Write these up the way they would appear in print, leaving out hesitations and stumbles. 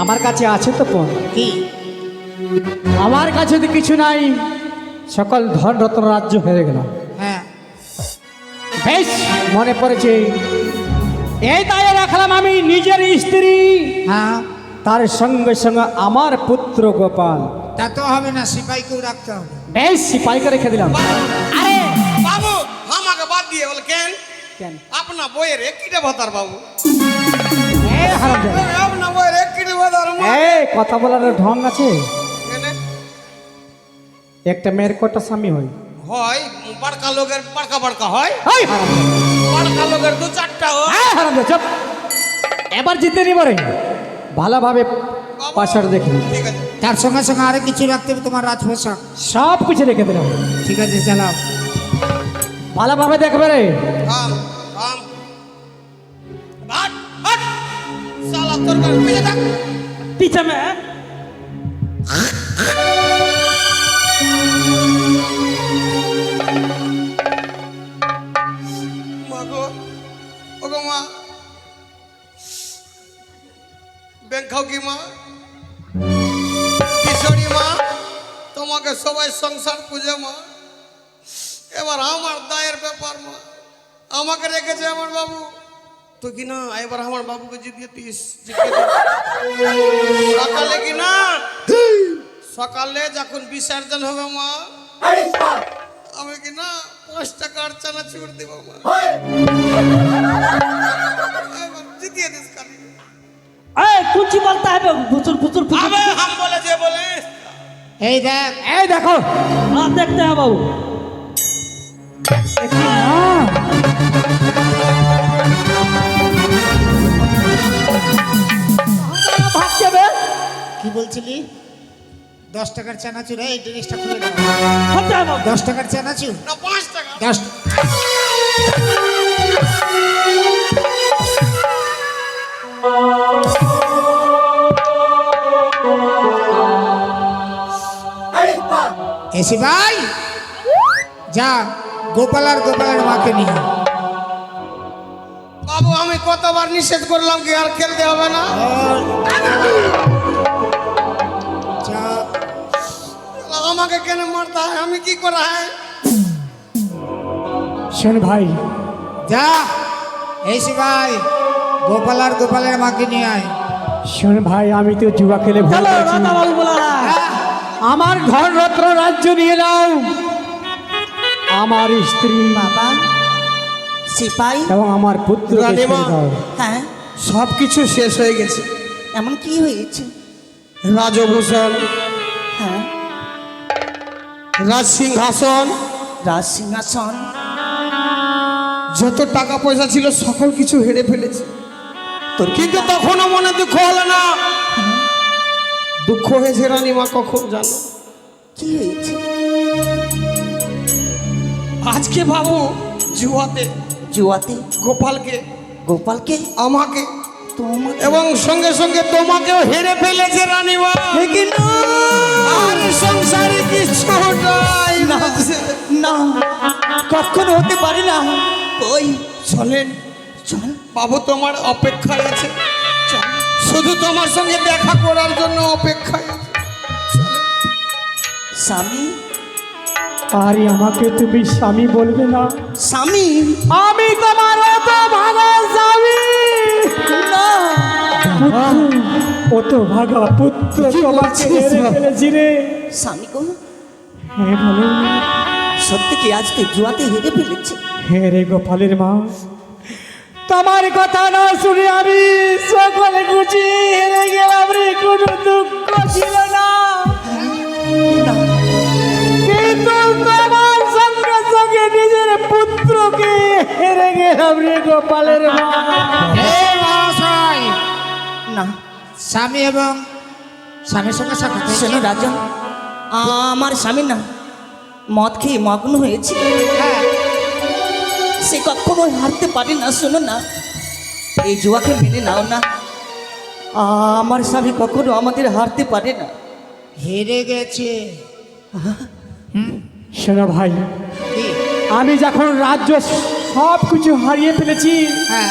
আমার কাছে আছে তো পণ কি? আমার কাছে তো কিছু নাই, সকল ধন রত্ন রাজ্য হয়ে গেল। হ্যাঁ, বেশ মনে পড়েছে, এই দায়ে রাখলাম আমি নিজের স্ত্রী, হ্যাঁ, তার সঙ্গে সঙ্গে আমার পুত্র গোপাল। তা তো হবে না, সিপাহীকেও রাখতে হবে। বেশ সিপাহীকে রেখে দিলাম। আরে বাবু আমাকে বাদ দিয়ে বলে কেন কেন? আপনার বইয়ের একটিটা ভাতার বাবু এ হারামজাদা, আপনার বইয়ের একটিটা ভাতার কথা বলার ঢং আছে? কেন একটা মেয়ের কটা স্বামী হয়? হয় বড়কা লোকের বড়কা বড়কা হয়, এই হারামজাদা, বড়কা লোকের দু চারটা হয়। হারামজাদা, চুপ। এবার জিতে নিব রে, ভালোভাবে পাশার দেখি। ঠিক আছে তার সঙ্গে সঙ্গে আরো কিছু রাখতে হবে, তোমার রাজপোশাক। সব কিছু রেখে দিলাম, ঠিক আছে, চালাও। ভালোভাবে দেখবে রে। থাম থাম হাট হাট সালা তোর কাছে পিছে থাক পিছে মে মা গো ওগো মা ব্যাংক খাও কি মা কিশোরী মা তোমাকে সবাই সংসার খুঁজে মা এবার আমার দায়ের ব্যাপার মা আমাকে রেখেছে আমার বাবু তো কি না এবার আমার বাবুকে জিতিয়ে দিস সকালে কি না সকালে যখন বিসর্জন হবে মা আমি কি না 5 টাকার চানাচুর দিব মা এবার জিতিয়ে দিস কালি कुछ बोलता है बुजुर्ग बुजुर्ग আবে হাম বলে যে বলে এই দেখ, এই দেখো, हाँ देखते हैं बाबू भाग के কি বলছিলি? 10 টাকার চানাচুর। এই ড্রেসটা খুলে দাও। हट जाए बाबू 10 টাকার চানাচুর। না 5 টাকা 10। এসে ভাই যা, গোপাল আর গোপালের মাকে নিয়ে। বাবু আমি কতবার নিষেধ করলাম কি আর খেলতে হবে না যা, আমাকে কেন মারতে হয় আমি কি করা হয় শোন ভাই, যা এসে ভাই, গোপাল আর গোপালের মাকে নিয়ে আয়। শোন ভাই, আমি তো জুয়া খেলে ভুল चलो করেছি। राधा बाबू बोला रहा है আমার ধন রত্ন রাজ্য নিয়ে নাও, আমার স্ত্রী बाबा সিপাই এবং আমার পুত্র রানীমা। হ্যাঁ সব কিছু শেষ হয়ে গেছে এমন কি হয়েছে রাজভূষণ হ্যাঁ রাজ সিংহাসন রাজ সিংহাসন যত টাকা পয়সা ছিল সকল কিছু হেরে ফেলেছে তোর কিন্তু তখনও মনে দুঃখ হলো না দুঃখ হয়েছে রানীমা কখন জানো কি হয়েছে আজকে বাবু জুয়াতে জুয়াতে গোপালকে গোপালকে আমাকে তোমাকে এবং সঙ্গে সঙ্গে তোমাকেও হেরে ফেলেছে রানীমা আর সংসারে কিছু নাই না না কখনো হতে পারে না ওই চলেন চল বাবু তোমার অপেক্ষায় আছে চল শুধু তোমার সঙ্গে দেখা করার জন্য অপেক্ষায় আছে স্বামী আরে আমাকে তুমি স্বামী বলবে না? স্বামী আমি তোমার অত ভাগা স্বামী না অত ভাগা পুত্র তোমাকে হেরে ফেলেছি রে। স্বামী গো হ্যাঁ বলো। সত্যি কি আজ তুই জুয়াতে হেরে ফেলেছে হ্যাঁ রে গোপালের মা, তোমার কথা না শুনে আমি সকলে গুছি হেরে গেলাম রে, কোনো দুঃখ ছিল না, না কিন্তু তোমার সঙ্গে সঙ্গে নিজের পুত্রকে হেরে গেলাম রে গোপালের মা। এই মহাশয়, না স্বামী এবং স্বামীর সঙ্গে সাক্ষাৎ হয়েছে? শোনো রাজন আমার স্বামী না মদ খেয়ে মগ্ন হয়েছে হ্যাঁ, সে কখনো হারতে পারে না শোনো না এই জুয়াকে মেনে নাও না আমার স্বামী কখনো আমাদের হারতে পারে না হেরে গেছে। শোনো ভাই, কি? আমি যখন রাজ্য সব কিছু হারিয়ে ফেলেছি। হ্যাঁ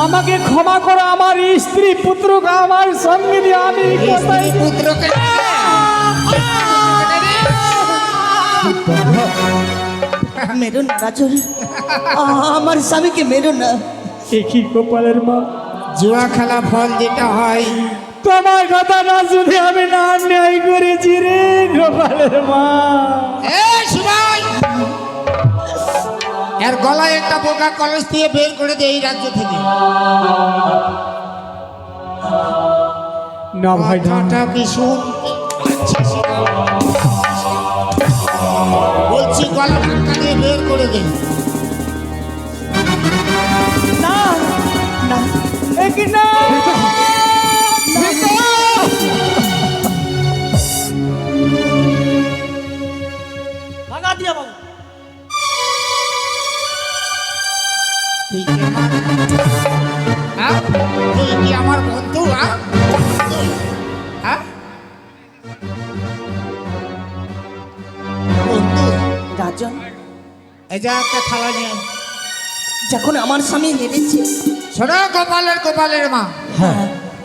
আমাকে ক্ষমা করো, আমার স্ত্রী পুত্রকে আমার সঙ্গে দিয়ে আমি কোথায় স্ত্রী পুত্রকে মেরো না রাজু, আমার স্বামীকে মেরো না। কি গোপালের মা, জুয়া খেলা ফল যেটা হয়, তোমার কথা না শুনে আমি না অন্যায় করেছি রে গোপালের মা। শিবাই এর গলায় একটা বোকা কলস দিয়ে বের করে দে এই রাজ্য থেকে। না ভাই না, কথাটা কি শুনতে পাচ্ছিস? বলছি গলা ধাক্কা দিয়ে বের করে দে। না না, এ কি না, ভাগা দিয়া বাবু। তুই কি আমার হ্যাঁ? তুই কি আমার বন্ধু? হ্যাঁ হ্যাঁ বন্ধু, রাজন, এই যা একটা থালা নিয়ে আয়। যখন আমার স্বামী হেরেছে, শোনো গোপালের মা, হ্যাঁ,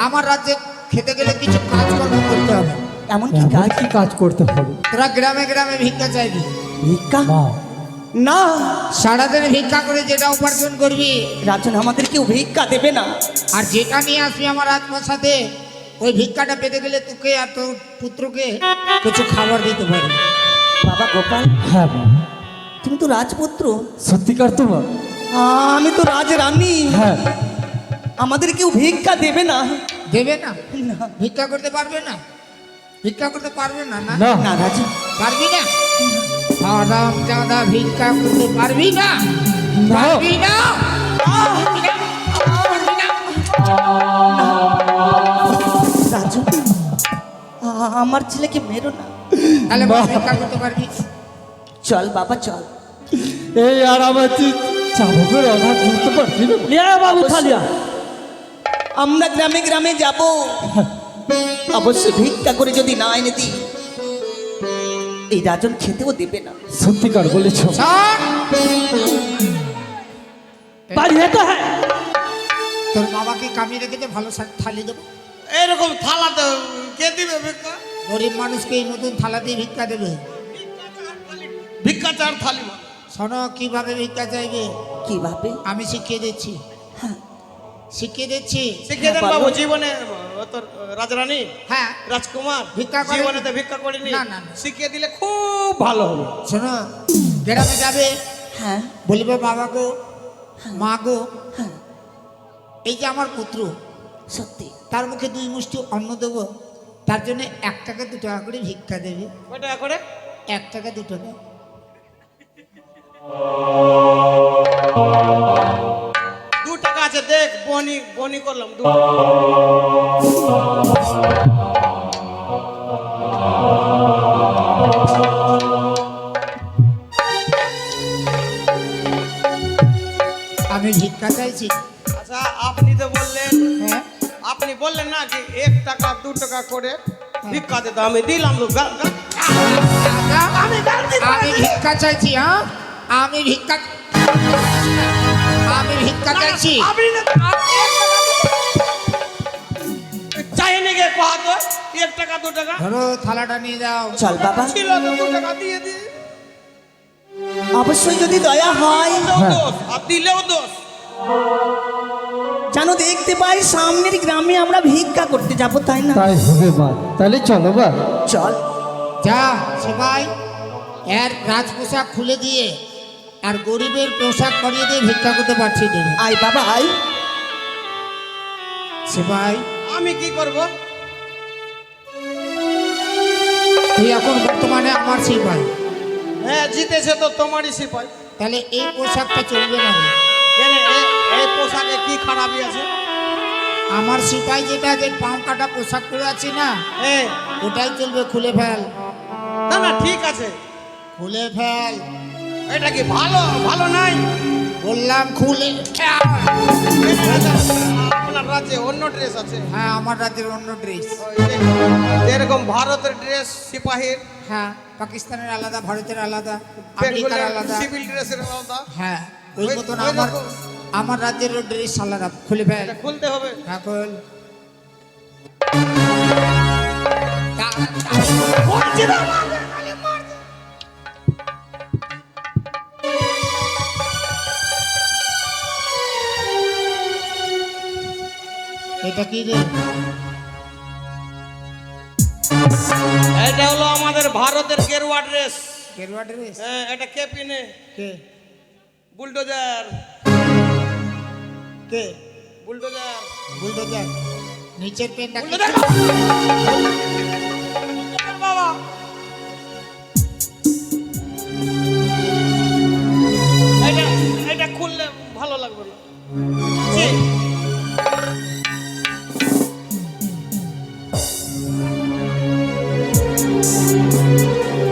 আমার রাজ্যে খেতে গেলে কিছু কাজকর্ম করতে হবে। এমন কি কাজ? কি কাজ করতে হবে? তোরা গ্রামে গ্রামে ভিক্ষা চাইবি, ভিক্ষা? না সারাদিন ভিক্ষা করে যেটা উপার্জন করবি রাজন, আমাদের কেউ ভিক্ষা দেবে না। আর যেটা নিয়ে আসবি আমার রাজপ্রাসাদে, ওই ভিক্ষাটা পেতে গেলে তোকে আর তোর পুত্রকে কিছু খাবার দিতে পারি। বাবা গোপাল, হ্যাঁ মা, তুমি তো রাজপুত্র, সত্যিকার তো মা? আমি তো রাজরানী, হ্যাঁ, আমাদের কেউ ভিক্ষা দেবে না। দেবে না? না ভিক্ষা করতে পারবে না? ভিক্ষা করতে পারবে না? না না না রাজন, পারবি না? আরাম জাদা ভিক্ষা করতে পারবি না? না। পারবি না? রাজু, আমার ছেলেকে মেরো না। তাহলে বল, ভিক্ষা করতে পারবি? চল বাবা চল। এই আর আমার চাবুকের অভাব বুঝতে পারছি না। বাবু থালিয়া, আমরা গ্রামে গ্রামে যাব, অবশ্যই ভিক্ষা করে যদি না এনে দিই, এই রাজন খেতেও দেবে না। সত্যিকার বলেছ। শোন, বাড়ি এটা হ্যাঁ, তোর বাবাকে কামিয়ে রেখেছে, ভালো থালি দেবো। এরকম থালাতে কে দিবে ভিক্ষা? গরিব মানুষকে এই নতুন থালা দিয়ে ভিক্ষা দেবে। ভিক্ষা চার থালি মা। শোনো, কিভাবে ভিক্ষা চাইবে কিভাবে? আমি শিখিয়ে দিচ্ছি, হ্যাঁ, শিখিয়ে দিচ্ছি। শিখিয়ে দেন হ্যাঁ, বাবু, পারবো। জীবনে তোর রাজরানী হ্যাঁ রাজকুমার ভিক্ষা করে- জীবনে তো ভিক্ষা করিনি, না, না, না। শিখিয়ে দিলে খুব ভালো হবে। শোনো, গ্রামে যাবে, হ্যাঁ, বলবে বাবা গো, মা গো, হ্যাঁ, এই যে আমার পুত্র, সত্যি তার মুখে 2 মুষ্টি অন্ন দেবো, তার জন্য 1 টাকা 2 টাকা করে ভিক্ষা দেবে। কয় টাকা করে? 1 টাকা 2 টাকা। 2 টাকা আছে, দেখ বনি বনি করলাম 2 আমি ভিক্ষা চাইছি। আচ্ছা, আপনি তো বললেন, হ্যাঁ আপনি বললেন না যে 1 টাকা 2 টাকা করে ভিক্ষা দিতে, আমি দিলাম তো আমি ভিক্ষা চাইছি। হ্যাঁ আমি ভিক্ষা চাইছি। চাইনি গে কহা তো 1 টাকা 2 টাকা ধরো থালাটা নিয়ে যাও। চল বাবা, ছিল তো 2 টাকা দিয়ে দি, অবশ্যই যদি দয়া হয়, দোষ আর দিলেও দোষ। জানো দেখতে পাই সামনের গ্রামে আমরা ভিক্ষা করতে যাব, তাই না? তাই হবে মা, তাহলে চলো বা। চল। যা সবাই, এর রাজ পোশাক খুলে দিয়ে আর গরিবের পোশাক পরিয়ে দিয়ে ভিক্ষা করতে পারছি না। আয় বাবা আয়। সবাই, আমি কি করব? তুই এখন বর্তমানে আমার সিপাই, হ্যাঁ জিতেছে তো তোমারই সিপাই। তাহলে এই পোশাকটা চলবে না। কেন এই পোশাকে কি খারাপই আছে? আমার সিপাই যেটা যে পাম কাটা পোশাক পরে আছি না, হ্যাঁ, ওটাই চলবে। খুলে ফেল, না না ঠিক আছে, খুলে ফেল এটা কি ভালো ভালো নাই? বললাম, খুলে ফেল। আপনার রাজ্যে অন্য ড্রেস আছে? হ্যাঁ আমার রাজ্যের অন্য ড্রেস। ওই যেরকম ভারতের ড্রেস সিপাহীর, হ্যাঁ পাকিস্তানের আলাদা, ভারতের আলাদা, আমেরিকার বেঙ্গলের আলাদা। সিভিল ড্রেসের আলাদা, হ্যাঁ ওই ওই- মতন ওই আমার রকম। আমার রাজ্যের ড্রেস সালারা খুলে ফেল এটা খুলতে হবে। হ্যাঁ খোল এটা কি রে? এটা হলো আমাদের ভারতের গেরুয়া ড্রেস। গেরুয়া ড্রেস? হ্যাঁ, এটা কে পিনে? কে বুলডোজার। কে বুলডোজার। বুলডোজার? নিচের পেনটা কি? বুলডোজার বাবা। এটা এটা খুললে ভালো লাগবে না। জি।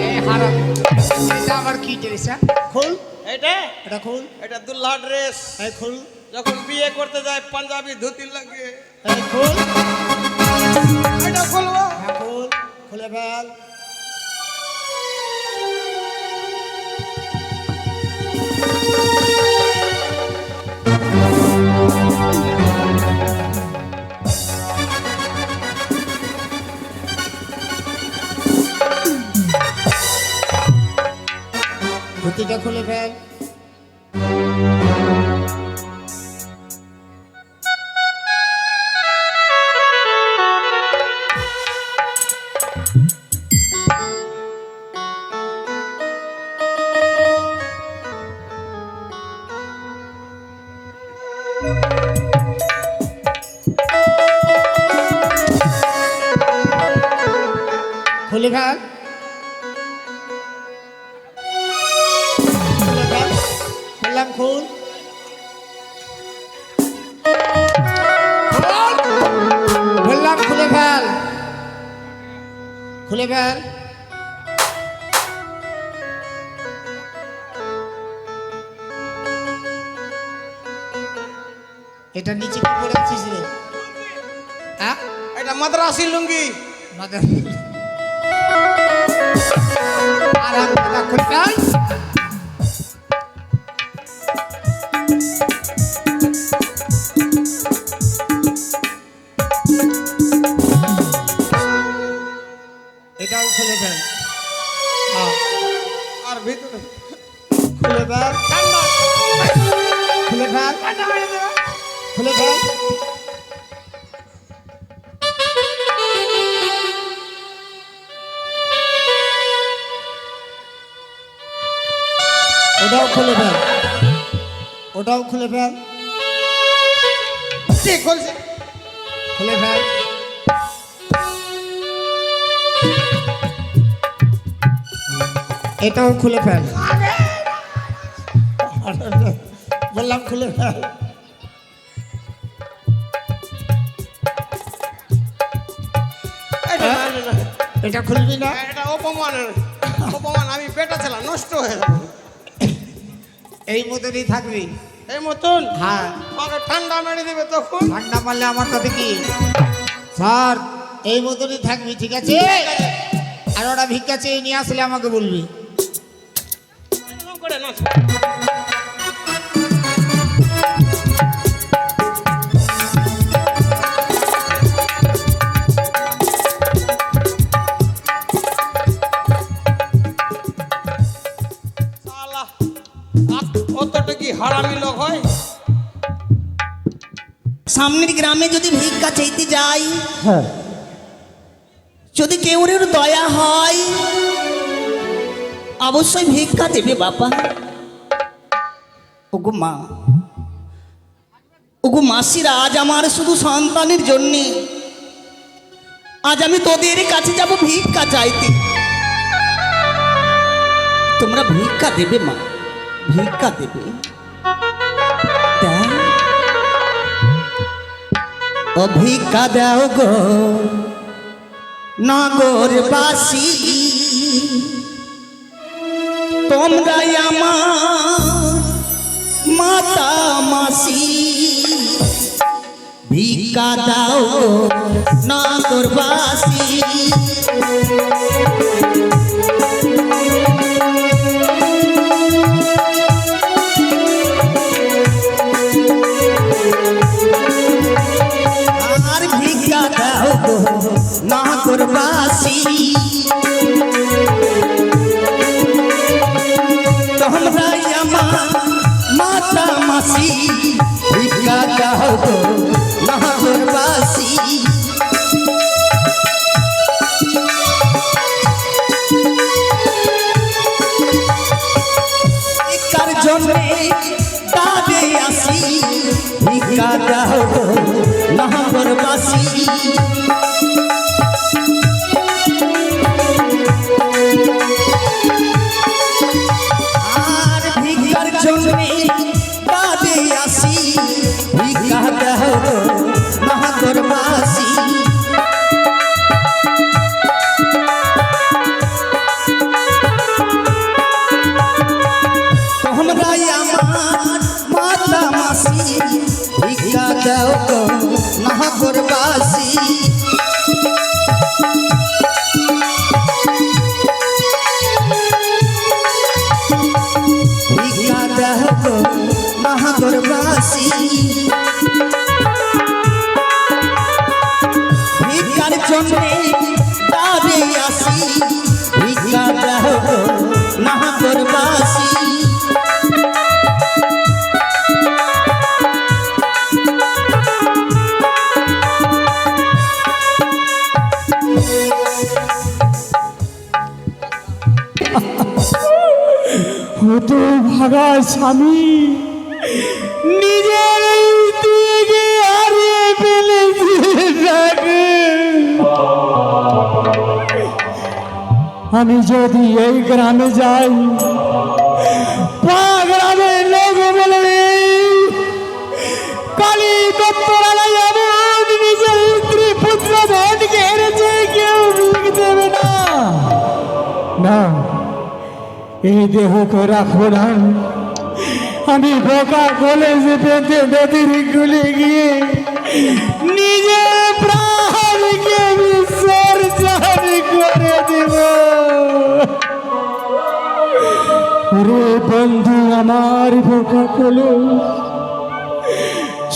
এই হারাম, এটা আবার কি ড্রেস? খোল এটা এটা খোল, এটা দুল্লা ড্রেস। এই খোল, যখন বিয়ে করতে যায় পাঞ্জাবি ধুতি লাগে। এই খোল, এটা খুলবো। হ্যাঁ খোল, খুলে ফেল। ধুতিটা খুলে ফেল। খুলে ফেল, খুলে ফেল, বললাম খুল। বললাম খুলে ফেল, খুলে ফেল। এটা নিচে কি পরে আছিস রে? হ্যাঁ এটা মাদ্রাসি লুঙ্গি। মাদার আর আমরা খুলে ফেল। এটাও খুলে ফেল। আর ভিতরে খুলে ফেল, খুলে ফেল, খুলে ফেল। ওটাও খুলে ফেল, ওটাও খুলে ফেল, ঠিক খুলছে। খুলে ফেল। এটাও খুলে ফেল। বললাম খুলে ফেল। এটা না, না, না। এটা খুলবি না? এটা অপমানের অপমান। আমি বেটা ছিলাম, নষ্ট হয়ে যাবো। এই মতনই থাকবি। এই মতন হ্যাঁ, আমাকে ঠান্ডা মেরে দেবে তখন। ঠান্ডা মারলে আমার তাতে কি? স্যার এই মতনই থাকবি, ঠিক আছে? আর ওরা ভিক্ষা চেয়ে নিয়ে আসলে আমাকে বলবি। এরকম করে নাচ। শালা, অতটা কি হারামি লোক হয়? সামনের গ্রামে যদি ভিক্ষা চাইতে যাই, হ্যাঁ যদি কেউ দয়া হয় অবশ্যই ভিক্ষা দেবে বাবা। ওগো মা, ওগো মাসিরা, আজ আমার শুধু সন্তানের জন্যে আজ আমি তোদের কাছে যাব ভিক্ষা চাইতে। তোমরা ভিক্ষা দেবে মা, ভিক্ষা দেবে। দাও, ও ভিক্ষা দাও গো নগরবাসী, তোমরাই আমার মাতা মাসি। ভিক্ষা দাও গো নগরবাসী। নগরবাসী তোমরাই আমার মাতা মাসি ভিক্ষা দাও গো নগরবাসী ভিক্ষার জন্যে দাদে আসি ভিক্ষা দাও গো নগরবাসী আর ভিক্ষার জন্যে দাদে আসি ভিক্ষা দাও গো নগরবাসী তোমরাই আমার মাতা মাসি ভিক্ষা দাও গো নগরবাসী ভিক্ষা দাও গো নগরবাসী ভিক্ষার জন্যে দাঁড়ে আসি ভিক্ষা দাও গো নগরবাসী হতো ভাগা স্বামী নিজের দিকে হারিয়ে ফেলেছে তাকে। আমি যদি এই গ্রামে যাই গ্রামের লোক বলবে কালী দত্তরালাই এমন নিজের স্ত্রী পুত্র বোনকে হেরেছে, কেউ ভিক দেবে না। না, এই দেহকে রাখবো না। আমি বোকা কলেজে পেতে নদীর গুলে গিয়ে নিজে প্রাণকে বিসর্জন করে দেব। রে বন্ধু আমার বোকা কলেজ,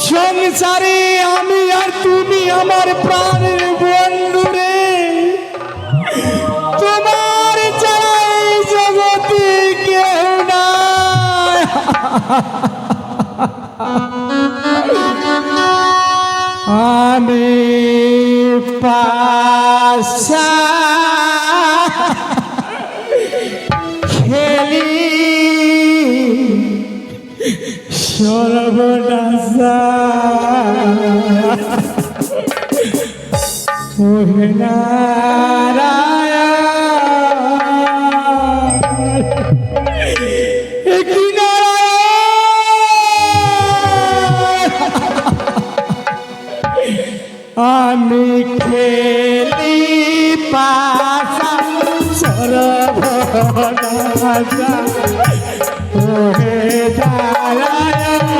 সংসারে আমি আর তুমি আমার প্রাণের বন্ধু রে। তোমার ছাড়া এই জগতে কেউ নাই। আমি পাশা খেলি সর্বনাশা ওহে নারায়ণ, এ কি নারায়ণ। আমি খেলি পাশা সর্বনাশা ওহে নারায়ণ।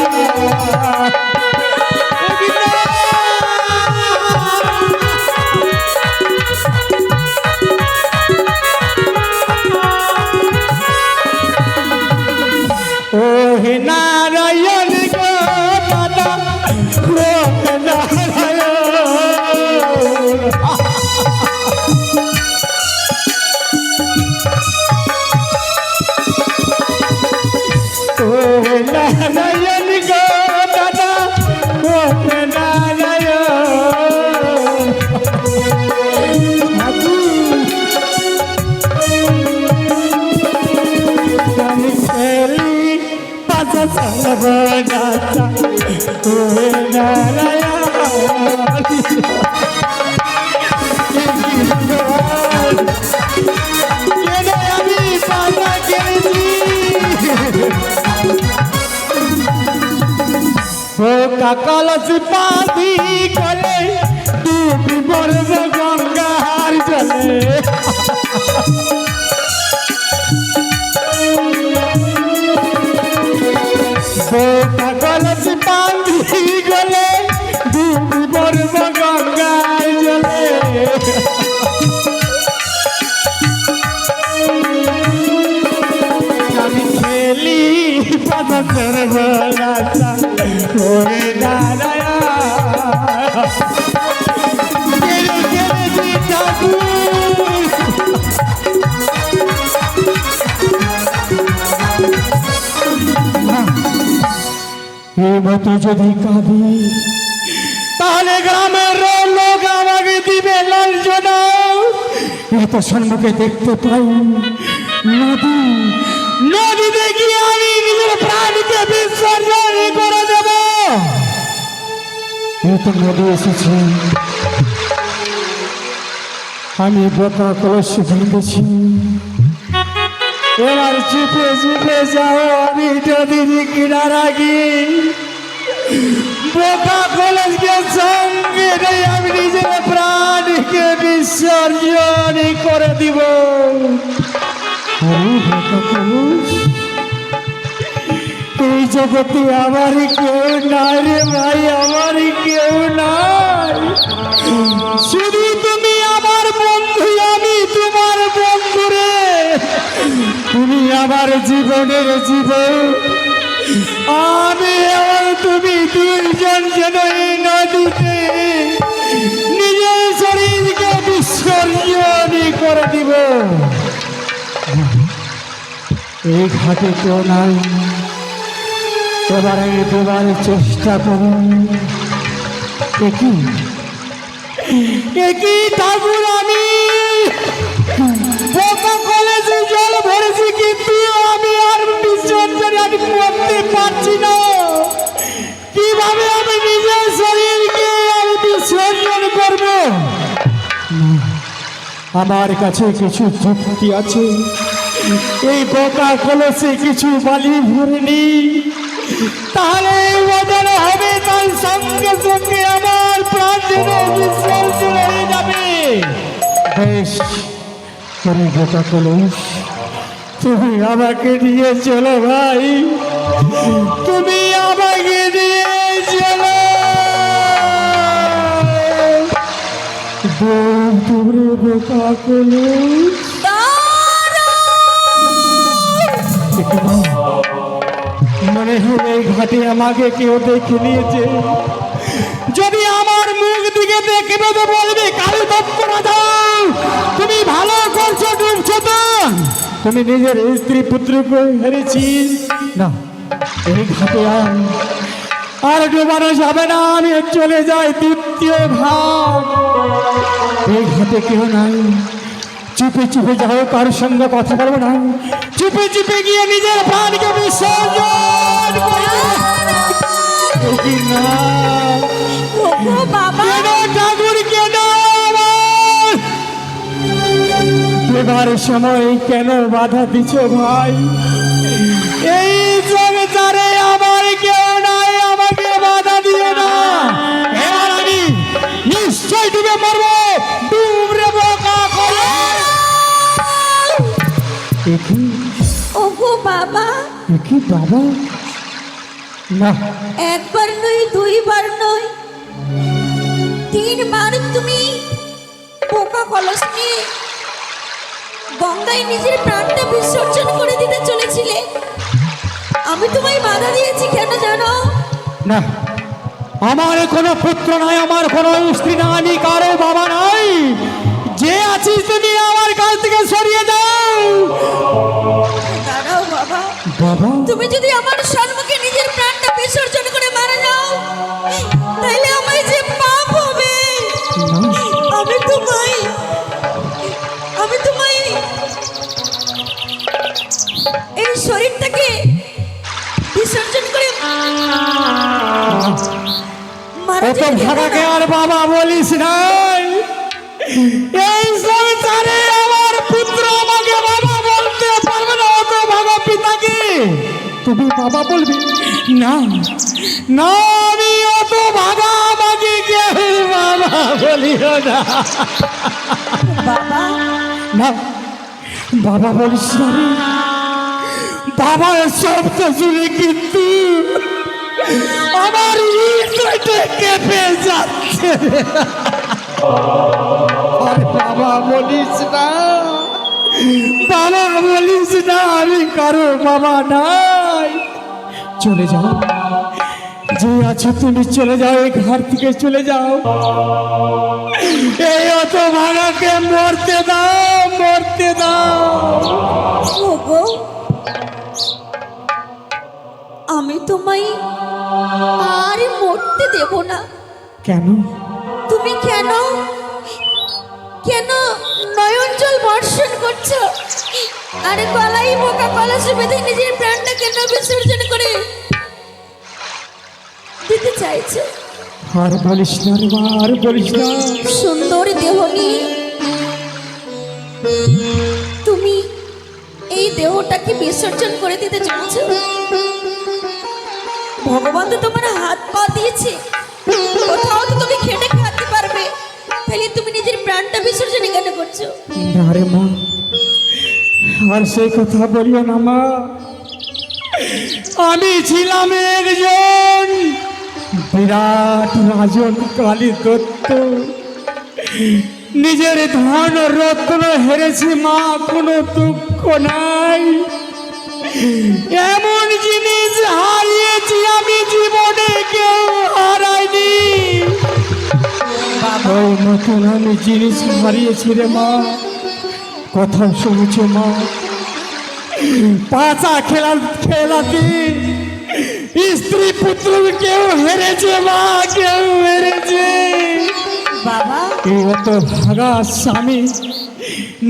ওহে নারায়ণ গো দাদা, ওহে নারায়ণ। ওহে নারায়ণ গো দাদা, ওহে নারায়ণ। আমি খেলি পাশা সর্বনাশা ওহে নারায়ণ। কেন আমি পাশা খেলেছি, বোকা কলস পাদি করে ডুবি মরব গঙ্গার জলে। বোকা কলস পাদি গলে ডুবি মরব গঙ্গার জলে। আমি খেলি পাশা সর্বনাশা ওহে নারায়ণ। মতো যদি কাঁদি তাহলে গ্রামের লোক আমাকে দিবে লাঞ্ছনা। এত সম্মুখে দেখতে পাই নদী, নদী দেখি আমি নিজের প্রাণকে বিসর্জন করে দেব। এই তো নদী এসেছে, আমি বোকা কলসি ভেঙেছি। এবার চুপে চুপে যাও, আমি নদীর কিনারা গিয়ে বোকা কলসকে সঙ্গে নেই আমি নিজের প্রাণকে বিসর্জন করে দিব। আরে বোকা কলস, এই জগতে আমার কেউ নাই রে ভাই, আমার কেউ নাই, শুধু তুমি আমার বন্ধু, আমি তোমার বন্ধু রে। তুমি আমার জীবনের জীবন, আমি এবং তুমি দুইজন যেন এই নদীতে নিজের শরীরকে বিসর্জন করে দিব। এই ঘাটে কেউ নাই, এবার আমি দেবার চেষ্টা করি। একই ঠাকুর, আমি বোকা কলেজে জল ভরেছি, কিন্তু আমি আর বিসর্জন আমি করতে পারছি না। কিভাবে আমি নিজের শরীরকে আমি বিসর্জন করব? আমার কাছে কিছু যুক্তি আছে। এই বোকা কলসে কিছু বালি ভরেনি, তাহলে ওজন হবে, তার সঙ্গে সঙ্গে আমার প্রাণ বিসর্জন হয়ে যাবে। বেশ, তুমি বোকা কলস, তুমি আমাকে নিয়ে চলো ভাই, তুমি আমাকে নিয়ে চলো। দূরে বোকা কলস, মনে হয় এই ঘাটে আমাকে কেউ দেখে নিয়েছে। যদি আমার মুখ দিকে দেখবে তো বলবে কালী দত্ত রাজা, তুমি ভালো করছো, ডুবছো তো, তুমি নিজের স্ত্রী পুত্রকে হেরেছিস না। এই ঘাটে আর ডুবানো যাবে না, আমি চলে যাই দ্বিতীয় ঘাট। এই ঘাটে কেউ নাই, চুপে চুপে যাও, কারোর সঙ্গে কথা বলবো না, চুপে চুপে গিয়ে নিজের প্রাণকে বিসর্জন ঠাকুর। কেন এবার সময় কেন বাধা দিচ্ছ ভাই? এই সংসারে আমার কেউ নাই, আমাকে বাধা দিও না। এবার আমি নিশ্চয় ডুবে মরবো, ডুবরে বোকা করে। ওগো বাবা, কি বাবা? না, একবার নয়, দুইবার নয়, তিনবার তুমি পোকা কলস নিয়ে গঙ্গায় নিজের প্রাণটা বিসর্জন করে দিতে চলেছিলে। আমি তোমায় বাধা দিয়েছি কেন জানো? না, আমার কোনো পুত্র নাই, আমার কোনো স্ত্রী নাই, আমি কারো বাবা নাই। যে আছিস তুমি আমার কাছ থেকে সরিয়ে দাও। দাঁড়াও বাবা, বাবা, তুমি যদি আমার সম্মুখে নিজের প্রাণটা বিসর্জন করে মারা যাও, তাহলে আমার যে পাপ হবে। আমি তোমায় এই শরীরটাকে বিসর্জন করে মারা অত যেতে দেব ভাগাকে না। আর বাবা বলিস নাই। এই সংসারে আমার পুত্র আমাকে বাবা বলতে পারবে না, অত ভাগা পিতাকে তুমি বাবা বলবি না? না, আমি অত ভাগা আমাকে কেউ বাবা বলিও না। বাবা, না, বাবা বলিস না রে। বাবার শব্দ শুনে কিন্তু আমার হৃদয়টা কেঁপে যাচ্ছে। আর বাবা বলিস না, বাবা বলিস না, আমি কারো বাবা নাই। চলে যাও, যে আছো তুমি চলে যাও, এই ঘর থেকে চলে যাও। এই অত ভাগাকে মরতে দাও, মরতে দাও। ওগো, আমি তোমায় আর মরতে দেব না। কেন? তুমি কেন কেন নয়ন জল বর্ষণ করছো আর গলায় বোকা কলস বেঁধে নিজের প্রাণটা কেন বিসর্জন করে দিতে চাইছো? আর বলিস না রে মা, আর বলিস না। সুন্দর দেহ নিয়ে তুমি এই দেহটাকে বিসর্জন করে দিতে চলেছো। ভগবান তো তোমার হাত পা দিয়েছে, কোথাও তো তুমি খেটে খাতে পারবে, তাহলে তুমি নিজের প্রাণটা বিসর্জন কেন করছো? না রে মা, আর সেই কথা বলিও না মা। আমি ছিলাম একজন বিরাট রাজন কালী দত্ত। নিজের ধন রত্ন হেরেছি মা, কোনো দুঃখ নাই। এমন জিনিস হারিয়েছি আমি জীবনে কেউ হারাইনি। ওই নতুন আমি জিনিস হারিয়েছি রে মা। কথা শুনেছ মা? পাচা খেলাতে স্ত্রী পুত্র কেউ হেরেছে মা, কেউ হেরেছে। বাবা এই এত ভাগা স্বামী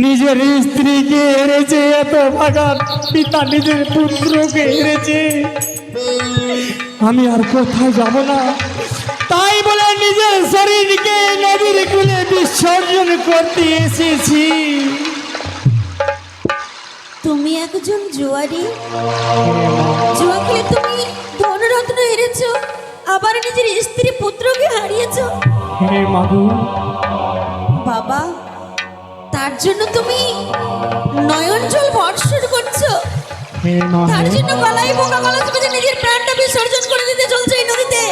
নিজের স্ত্রীকে হেরেছে, এত ভাগা পিতা নিজের পুত্রকে হেরেছে। আমি আর কোথায় যাব না, তাই বলে নিজের শরীরকে নদীর কূলে বিসর্জন করতে এসেছি। তুমি একজন জুয়ারি, জুয়া খেলে তুমি ধনরত্ন হেরেছো, আবার নিজের স্ত্রী পুত্রকে হারিয়েছো। হে মাগু, বাবা তার জন্য তুমি নয়ন জল বর্ষণ করছো, হে মা, তার জন্য গলায় বোকা কলস বেঁধে নিজের প্রাণটা বিসর্জন করে দিতে চলছে এই নদীতে।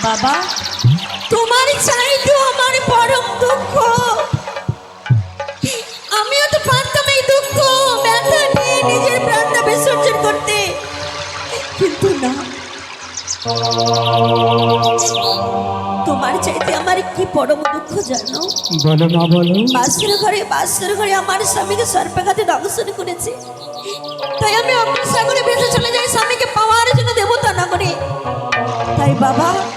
বাবা তোমার চাইতো আমার পরম দুঃখ, আমিও তো পারতাম এই দুঃখ ব্যথা নিয়ে নিজের প্রাণটা বিসর্জন করতে, কিন্তু না, তোমার চাইতে আমার কি পরম দুঃখ জানো? বলো মা বলো। বাসর ঘরে আমার স্বামীকে সর্পাঘাতে দংশন করেছে, তাই আমি অগ্নিসাগরে ভেসে চলে যাই স্বামীকে পাওয়ার জন্য দেবতা না করে। তাই বাবা